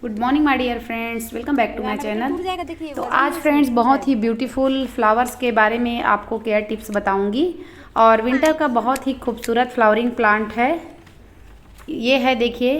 Good morning my dear friends, welcome back to my channel. तो आज friends बहुत ही beautiful flowers के बारे में आपको केयर टिप्स बताऊंगी। और विंटर का बहुत ही खूबसूरत फ्लावरिंग प्लांट है ये है। देखिए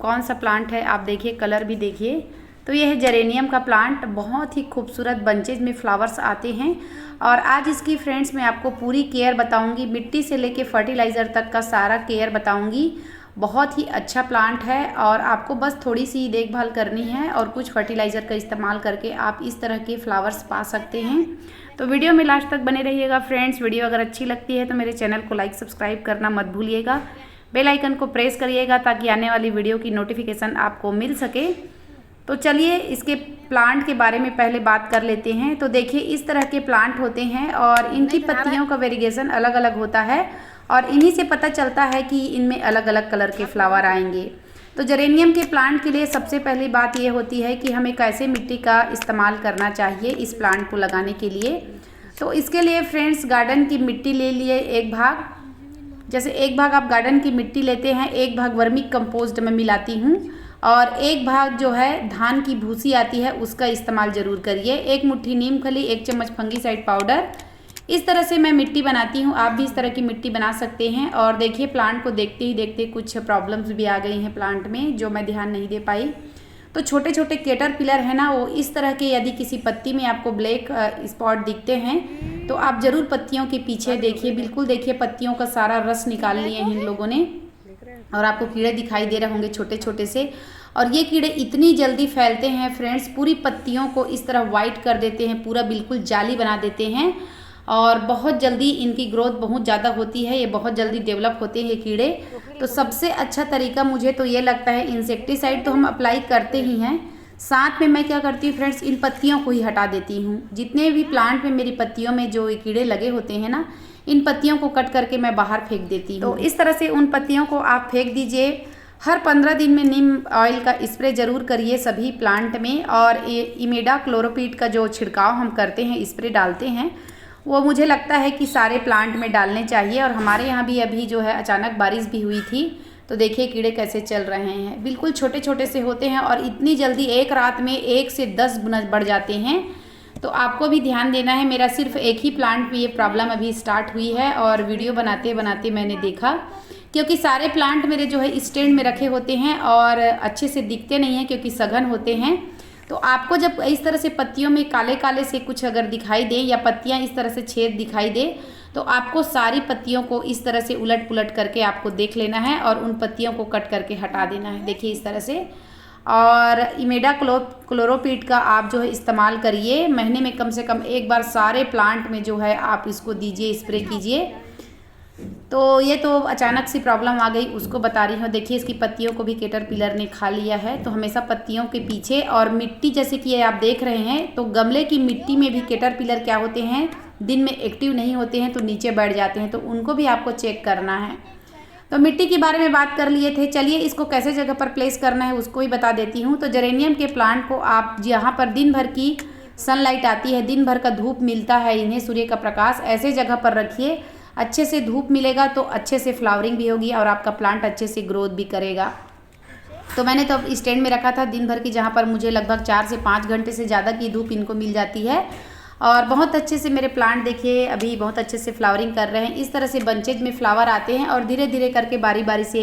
कौन सा प्लांट है, आप देखिए कलर भी देखिए। तो ये है जेरेनियम का प्लांट, बहुत ही खूबसूरत बंचेज में फ्लावर्स आते हैं। और आज इसकी फ्रेंड्स मैं आपको पूरी केयर बताऊंगी, मिट्टी से लेके फर्टिलाइज़र तक का सारा केयर बताऊंगी। बहुत ही अच्छा प्लांट है और आपको बस थोड़ी सी देखभाल करनी है और कुछ फर्टिलाइज़र का इस्तेमाल करके आप इस तरह के फ्लावर्स पा सकते हैं। तो वीडियो में लास्ट तक बने रहिएगा फ्रेंड्स। वीडियो अगर अच्छी लगती है तो मेरे चैनल को लाइक सब्सक्राइब करना मत भूलिएगा। बेल आइकन को प्रेस करिएगा ताकि आने वाली वीडियो की नोटिफिकेशन आपको मिल सके। तो चलिए इसके प्लांट के बारे में पहले बात कर लेते हैं। तो देखिए इस तरह के प्लांट होते हैं और इनकी पत्तियों का वेरिएशन अलग अलग होता है और इन्हीं से पता चलता है कि इनमें अलग अलग कलर के फ्लावर आएंगे। तो जेरेनियम के प्लांट के लिए सबसे पहली बात ये होती है कि हमें कैसे मिट्टी का इस्तेमाल करना चाहिए इस प्लांट को लगाने के लिए। तो इसके लिए फ्रेंड्स गार्डन की मिट्टी ले लिए एक भाग, जैसे एक भाग आप गार्डन की मिट्टी लेते हैं, एक भाग वर्मी कंपोस्ट में मिलाती हूँ और एक भाग जो है धान की भूसी आती है उसका इस्तेमाल ज़रूर करिए। एक मुट्ठी नीम खली, एक चम्मच फंगीसाइड पाउडर। इस तरह से मैं मिट्टी बनाती हूँ, आप भी इस तरह की मिट्टी बना सकते हैं। और देखिए प्लांट को देखते ही देखते कुछ प्रॉब्लम्स भी आ गई हैं प्लांट में जो मैं ध्यान नहीं दे पाई। तो छोटे छोटे कैटरपिलर है ना, वो इस तरह के यदि किसी पत्ती में आपको ब्लैक स्पॉट दिखते हैं तो आप ज़रूर पत्तियों के पीछे देखिए। बिल्कुल देखिए पत्तियों का सारा रस निकाल लिए हैं इन लोगों ने और आपको कीड़े दिखाई दे रहे होंगे छोटे छोटे से। और ये कीड़े इतनी जल्दी फैलते हैं फ्रेंड्स, पूरी पत्तियों को इस तरह वाइट कर देते हैं, पूरा बिल्कुल जाली बना देते हैं और बहुत जल्दी इनकी ग्रोथ बहुत ज़्यादा होती है। ये बहुत जल्दी डेवलप होते हैं ये कीड़े। तो सबसे अच्छा तरीका मुझे तो ये लगता है, इंसेक्टिसाइड तो हम अप्लाई करते ही हैं, साथ में मैं क्या करती हूँ फ्रेंड्स, इन पत्तियों को ही हटा देती हूँ। जितने भी प्लांट में मेरी पत्तियों में जो कीड़े लगे होते हैं ना, इन पत्तियों को कट करके मैं बाहर फेंक देती हूँ। तो इस तरह से उन पत्तियों को आप फेंक दीजिए। हर 15 दिन में नीम ऑयल का स्प्रे ज़रूर करिए सभी प्लांट में। और इमेडा क्लोरोपिड का जो छिड़काव हम करते हैं, स्प्रे डालते हैं, वो मुझे लगता है कि सारे प्लांट में डालने चाहिए। और हमारे यहाँ भी अभी जो है अचानक बारिश भी हुई थी, तो देखिए कीड़े कैसे चल रहे हैं, बिल्कुल छोटे छोटे से होते हैं और इतनी जल्दी एक रात में 1 से 10 गुना बढ़ जाते हैं। तो आपको भी ध्यान देना है। मेरा सिर्फ एक ही प्लांट में ये प्रॉब्लम अभी स्टार्ट हुई है और वीडियो बनाते बनाते मैंने देखा, क्योंकि सारे प्लांट मेरे जो है स्टैंड में रखे होते हैं और अच्छे से दिखते नहीं हैं क्योंकि सघन होते हैं। तो आपको जब इस तरह से पत्तियों में काले काले से कुछ अगर दिखाई दे या पत्तियां इस तरह से छेद दिखाई दे, तो आपको सारी पत्तियों को इस तरह से उलट पुलट करके आपको देख लेना है और उन पत्तियों को कट करके हटा देना है। देखिए इस तरह से। और इमेडा क्लोरोपिड का आप जो है इस्तेमाल करिए, महीने में कम से कम एक बार सारे प्लांट में जो है आप इसको दीजिए, स्प्रे कीजिए। तो ये तो अचानक सी प्रॉब्लम आ गई, उसको बता रही हूँ। देखिए इसकी पत्तियों को भी कैटरपिलर ने खा लिया है। तो हमेशा पत्तियों के पीछे और मिट्टी, जैसे कि ये आप देख रहे हैं, तो गमले की मिट्टी में भी कैटरपिलर क्या होते हैं, दिन में एक्टिव नहीं होते हैं तो नीचे बैठ जाते हैं, तो उनको भी आपको चेक करना है। तो मिट्टी के बारे में बात कर लिए थे, चलिए इसको कैसे जगह पर प्लेस करना है उसको ही बता देती हूँ। तो जेरेनियम के प्लांट को आप जहाँ पर दिन भर की सनलाइट आती है, दिन भर का धूप मिलता है इन्हें, सूर्य का प्रकाश, ऐसे जगह पर रखिए। अच्छे से धूप मिलेगा तो अच्छे से फ्लावरिंग भी होगी और आपका प्लांट अच्छे से ग्रोथ भी करेगा। तो मैंने तो अब स्टैंड में रखा था दिन भर की, जहाँ पर मुझे लगभग 4 से 5 घंटे से ज़्यादा की धूप इनको मिल जाती है। और बहुत अच्छे से मेरे प्लांट देखिए अभी बहुत अच्छे से फ्लावरिंग कर रहे हैं। इस तरह से बंचेज में फ्लावर आते हैं और धीरे धीरे करके बारी बारी से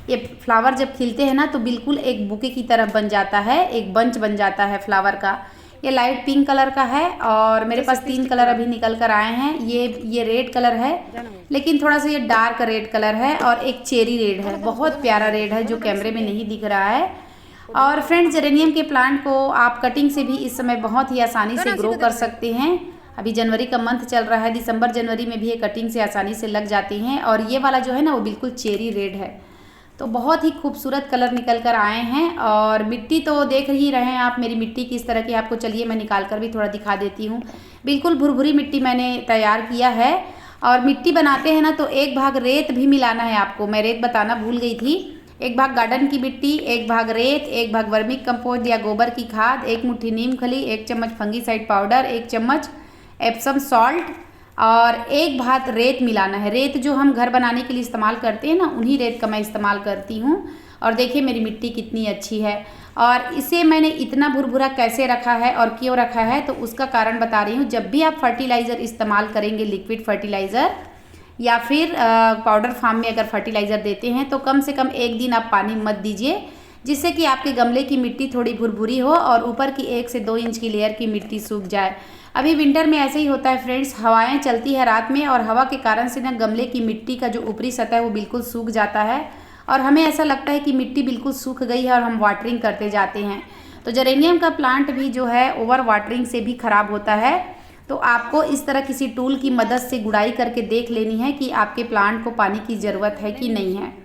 ये फ्लावर जब खिलते हैं ना, तो बिल्कुल एक बुके की तरह बन जाता है, एक बंच बन जाता है फ्लावर का। ये लाइट पिंक कलर का है और मेरे पास 3 कलर अभी निकल कर आए हैं। ये रेड कलर है, लेकिन थोड़ा सा ये डार्क रेड कलर है और एक चेरी रेड है, बहुत प्यारा रेड है जो कैमरे में नहीं दिख रहा है। और फ्रेंड्स जेरेनियम के प्लांट को आप कटिंग से भी इस समय बहुत ही आसानी से ग्रो कर सकते हैं। अभी जनवरी का मंथ चल रहा है, दिसंबर जनवरी में भी ये कटिंग से आसानी से लग जाते हैं। और ये वाला जो है ना वो बिल्कुल चेरी रेड है, तो बहुत ही खूबसूरत कलर निकल कर आए हैं। और मिट्टी तो देख ही रहे हैं आप मेरी मिट्टी किस तरह की, आपको चलिए मैं निकाल कर भी थोड़ा दिखा देती हूँ। बिल्कुल भुरभुरी मिट्टी मैंने तैयार किया है। और मिट्टी बनाते हैं ना तो एक भाग रेत भी मिलाना है आपको, मैं रेत बताना भूल गई थी। एक भाग गार्डन की मिट्टी, एक भाग रेत, एक भाग वर्मी कंपोस्ट या गोबर की खाद, एक मुट्ठी नीम खली, 1 चम्मच फंगीसाइड पाउडर, 1 चम्मच एप्सम सॉल्ट और एक भाग रेत मिलाना है। रेत जो हम घर बनाने के लिए इस्तेमाल करते हैं ना, उन्हीं रेत का मैं इस्तेमाल करती हूँ। और देखिए मेरी मिट्टी कितनी अच्छी है। और इसे मैंने इतना भुरभुरा कैसे रखा है और क्यों रखा है, तो उसका कारण बता रही हूँ। जब भी आप फर्टिलाइज़र इस्तेमाल करेंगे, लिक्विड फर्टिलाइज़र या फिर पाउडर फॉर्म में अगर फर्टिलाइज़र देते हैं, तो कम से कम एक दिन आप पानी मत दीजिए, जिससे कि आपके गमले की मिट्टी थोड़ी भुरभुरी हो और ऊपर की 1 से 2 इंच की लेयर की मिट्टी सूख जाए। अभी विंटर में ऐसे ही होता है फ्रेंड्स, हवाएं चलती है रात में और हवा के कारण से ना गमले की मिट्टी का जो ऊपरी सतह है वो बिल्कुल सूख जाता है और हमें ऐसा लगता है कि मिट्टी बिल्कुल सूख गई है और हम वाटरिंग करते जाते हैं। तो जेरेनियम का प्लांट भी जो है ओवर वाटरिंग से भी ख़राब होता है। तो आपको इस तरह किसी टूल की मदद से गुड़ाई करके देख लेनी है कि आपके प्लांट को पानी की ज़रूरत है कि नहीं है।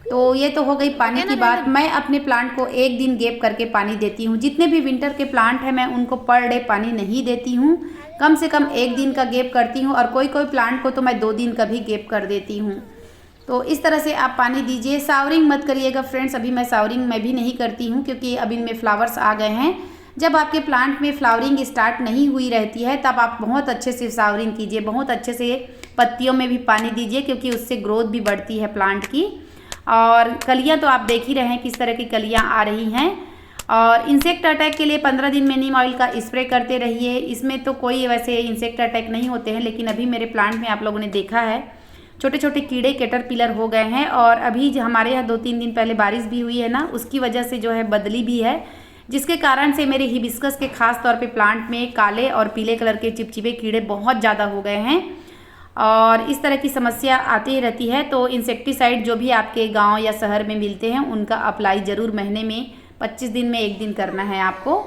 तो ये तो हो गई पानी की बात। मैं अपने प्लांट को एक दिन गैप करके पानी देती हूँ। जितने भी विंटर के प्लांट हैं मैं उनको पर डे पानी नहीं देती हूँ, कम से कम एक दिन का गैप करती हूँ और कोई कोई प्लांट को तो मैं 2 दिन का भी गैप कर देती हूँ। तो इस तरह से आप पानी दीजिए। शावरिंग मत करिएगा फ्रेंड्स, अभी मैं शावरिंग मैं भी नहीं करती हूँ क्योंकि अभी इनमें फ्लावर्स आ गए हैं। जब आपके प्लांट में फ्लावरिंग स्टार्ट नहीं हुई रहती है तब आप बहुत अच्छे से शावरिंग कीजिए, बहुत अच्छे से पत्तियों में भी पानी दीजिए क्योंकि उससे ग्रोथ भी बढ़ती है प्लांट की। और कलियाँ तो आप देख ही रहे हैं किस तरह की कलियाँ आ रही हैं। और इंसेक्ट अटैक के लिए 15 दिन में नीम ऑयल का स्प्रे करते रहिए। इसमें तो कोई वैसे इंसेक्ट अटैक नहीं होते हैं, लेकिन अभी मेरे प्लांट में आप लोगों ने देखा है छोटे छोटे कीड़े कैटरपिलर हो गए हैं। और अभी हमारे यहाँ 2-3 दिन पहले बारिश भी हुई है ना, उसकी वजह से जो है बदली भी है, जिसके कारण से मेरे हिबिस्कस के खास तौर पे प्लांट में काले और पीले कलर के चिपचिपे कीड़े बहुत ज़्यादा हो गए हैं और इस तरह की समस्या आती ही रहती है। तो इंसेक्टिसाइड जो भी आपके गांव या शहर में मिलते हैं उनका अप्लाई ज़रूर महीने में 25 दिन में एक दिन करना है आपको।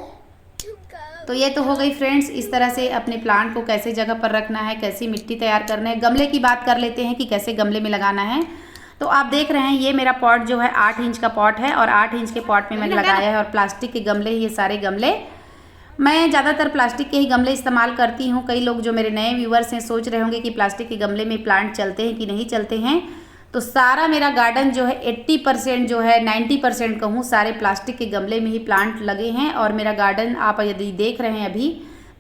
तो ये तो हो गई फ्रेंड्स, इस तरह से अपने प्लांट को कैसे जगह पर रखना है, कैसी मिट्टी तैयार करना है। गमले की बात कर लेते हैं कि कैसे गमले में लगाना है। तो आप देख रहे हैं ये मेरा पॉट जो है 8 इंच का पॉट है और 8 इंच के पॉट में मैंने लगाया है और प्लास्टिक के गमले, ये सारे गमले मैं ज़्यादातर प्लास्टिक के ही गमले इस्तेमाल करती हूँ। कई लोग जो मेरे नए व्यूवर्स हैं सोच रहे होंगे कि प्लास्टिक के गमले में प्लांट चलते हैं कि नहीं चलते हैं। तो सारा मेरा गार्डन जो है 80% जो है 90% कहूँ सारे प्लास्टिक के गमले में ही प्लांट लगे हैं। और मेरा गार्डन आप यदि देख रहे हैं अभी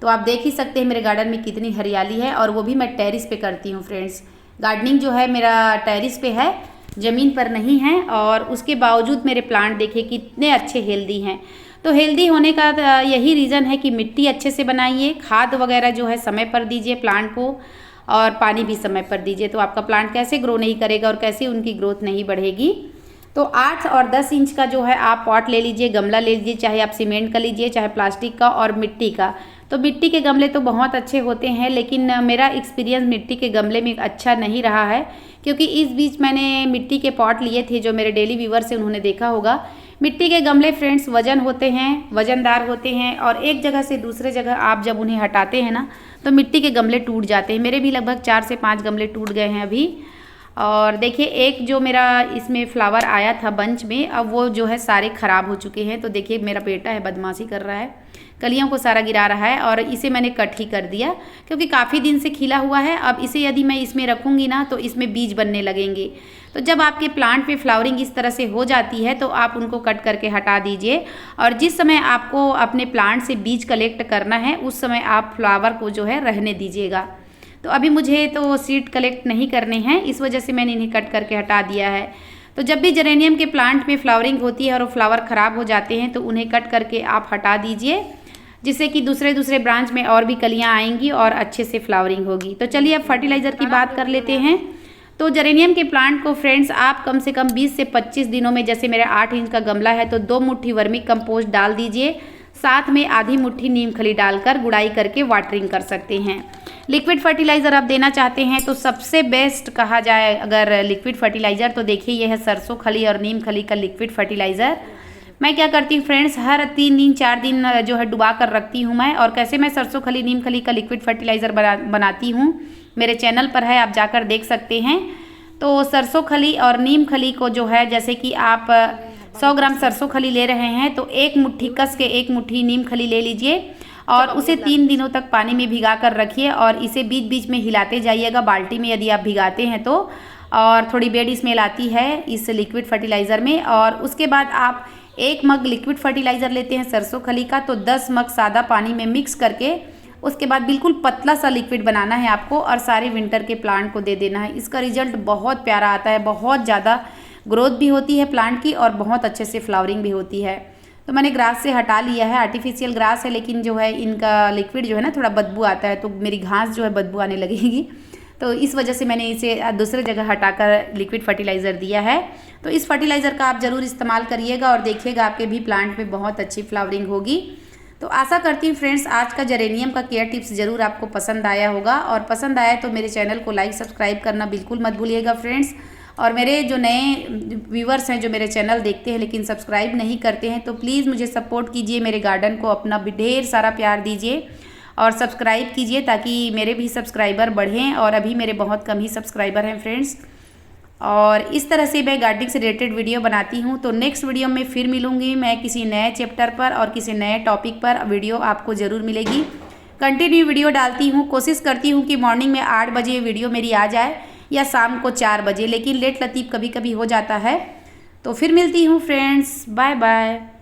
तो आप देख ही सकते हैं मेरे गार्डन में कितनी हरियाली है। और वो भी मैं टेरिस पे करती हूँ फ्रेंड्स। गार्डनिंग जो है मेरा टेरिस पे है, ज़मीन पर नहीं है। और उसके बावजूद मेरे प्लांट देखिए कितने अच्छे हेल्दी हैं। तो हेल्दी होने का यही रीज़न है कि मिट्टी अच्छे से बनाइए, खाद वगैरह जो है समय पर दीजिए प्लांट को और पानी भी समय पर दीजिए। तो आपका प्लांट कैसे ग्रो नहीं करेगा और कैसे उनकी ग्रोथ नहीं बढ़ेगी। तो 8 और 10 इंच का जो है आप पॉट ले लीजिए, गमला ले लीजिए, चाहे आप सीमेंट का लीजिए चाहे प्लास्टिक का और मिट्टी का। तो मिट्टी के गमले तो बहुत अच्छे होते हैं, लेकिन मेरा एक्सपीरियंस मिट्टी के गमले में अच्छा नहीं रहा है क्योंकि इस बीच मैंने मिट्टी के पॉट लिए थे। जो मेरे डेली व्यूवर्स हैं उन्होंने देखा होगा मिट्टी के गमले फ्रेंड्स वजन होते हैं, वजनदार होते हैं और एक जगह से दूसरे जगह आप जब उन्हें हटाते हैं ना तो मिट्टी के गमले टूट जाते हैं। मेरे भी लगभग 4 से 5 गमले टूट गए हैं अभी। और देखिए एक जो मेरा इसमें फ्लावर आया था बंच में, अब वो जो है सारे ख़राब हो चुके हैं। तो देखिए मेरा बेटा है बदमाशी कर रहा है, कलियों को सारा गिरा रहा है और इसे मैंने कट ही कर दिया क्योंकि काफ़ी दिन से खिला हुआ है। अब इसे यदि मैं इसमें रखूँगी ना तो इसमें बीज बनने लगेंगे। तो जब आपके प्लांट पे फ्लावरिंग इस तरह से हो जाती है तो आप उनको कट करके हटा दीजिए। और जिस समय आपको अपने प्लांट से बीज कलेक्ट करना है उस समय आप फ्लावर को जो है रहने दीजिएगा। तो अभी मुझे तो सीड कलेक्ट नहीं करने हैं, इस वजह से मैंने इन्हें कट करके हटा दिया है। तो जब भी जेरेनियम के प्लांट में फ्लावरिंग होती है और वो फ्लावर ख़राब हो जाते हैं तो उन्हें कट करके आप हटा दीजिए, जिससे कि दूसरे ब्रांच में और भी कलियाँ आएंगी और अच्छे से फ्लावरिंग होगी। तो चलिए अब फर्टिलाइज़र की बात कर लेते हैं। तो जेरेनियम के प्लांट को फ्रेंड्स आप कम से कम 20 से 25 दिनों में, जैसे मेरा 8 इंच का गमला है तो 2 मुट्ठी वर्मी कंपोस्ट डाल दीजिए, साथ में आधी मुट्ठी नीम खली डालकर गुड़ाई करके वाटरिंग कर सकते हैं। लिक्विड फर्टिलाइज़र आप देना चाहते हैं तो सबसे बेस्ट कहा जाए अगर लिक्विड फर्टिलाइज़र तो देखिए यह है सरसों खली और नीम खली का लिक्विड फर्टिलाइज़र। मैं क्या करती हूँ फ्रेंड्स, हर 3 दिन 4 दिन जो है डुबा कर रखती हूँ मैं। और कैसे मैं सरसों खली नीम खली का लिक्विड फर्टिलाइज़र बनाती हूँ मेरे चैनल पर है, आप जाकर देख सकते हैं। तो सरसों खली और नीम खली को जो है, जैसे कि आप 100 ग्राम सरसों खली ले रहे हैं तो 1 मुट्ठी कस के 1 मुट्ठी नीम खली ले लीजिए और उसे 3 दिनों तक पानी में भिगा कर रखिए और इसे बीच बीच में हिलाते जाइएगा बाल्टी में यदि आप भिगाते हैं तो। और थोड़ी बैड स्मेल आती है इस लिक्विड फर्टिलाइज़र में। और उसके बाद आप 1 मग लिक्विड फर्टिलाइज़र लेते हैं सरसों खली का तो 10 मग सादा पानी में मिक्स करके उसके बाद बिल्कुल पतला सा लिक्विड बनाना है आपको और सारे विंटर के प्लांट को दे देना है। इसका रिजल्ट बहुत प्यारा आता है, बहुत ज़्यादा ग्रोथ भी होती है प्लांट की और बहुत अच्छे से फ्लावरिंग भी होती है। तो मैंने ग्रास से हटा लिया है। आर्टिफिशियल ग्रास है लेकिन जो है इनका लिक्विड जो है ना थोड़ा बदबू आता है, तो मेरी घास जो है बदबू आने लगेगी, तो इस वजह से मैंने इसे दूसरे जगह हटाकर लिक्विड फर्टिलाइज़र दिया है। तो इस फर्टिलाइज़र का आप ज़रूर इस्तेमाल करिएगा और देखिएगा आपके भी प्लांट में बहुत अच्छी फ्लावरिंग होगी। तो आशा करती हूँ फ्रेंड्स आज का जेरेनियम का केयर टिप्स ज़रूर आपको पसंद आया होगा, और पसंद आया तो मेरे चैनल को लाइक सब्सक्राइब करना बिल्कुल मत भूलिएगा फ्रेंड्स। और मेरे जो नए व्यूवर्स हैं जो मेरे चैनल देखते हैं लेकिन सब्सक्राइब नहीं करते हैं, तो प्लीज़ मुझे सपोर्ट कीजिए, मेरे गार्डन को अपना ढेर सारा प्यार दीजिए और सब्सक्राइब कीजिए ताकि मेरे भी सब्सक्राइबर बढ़ें, और अभी मेरे बहुत कम ही सब्सक्राइबर हैं फ्रेंड्स। और इस तरह से मैं गार्डनिंग से रिलेटेड वीडियो बनाती हूँ। तो नेक्स्ट वीडियो में फिर मिलूँगी मैं किसी नए चैप्टर पर और किसी नए टॉपिक पर, वीडियो आपको ज़रूर मिलेगी। कंटिन्यू वीडियो डालती हूँ, कोशिश करती हूँ कि मॉर्निंग में 8 बजे वीडियो मेरी आ जाए या शाम को 4 बजे, लेकिन लेट लतीफ़ कभी कभी हो जाता है। तो फिर मिलती हूँ फ्रेंड्स, बाय बाय।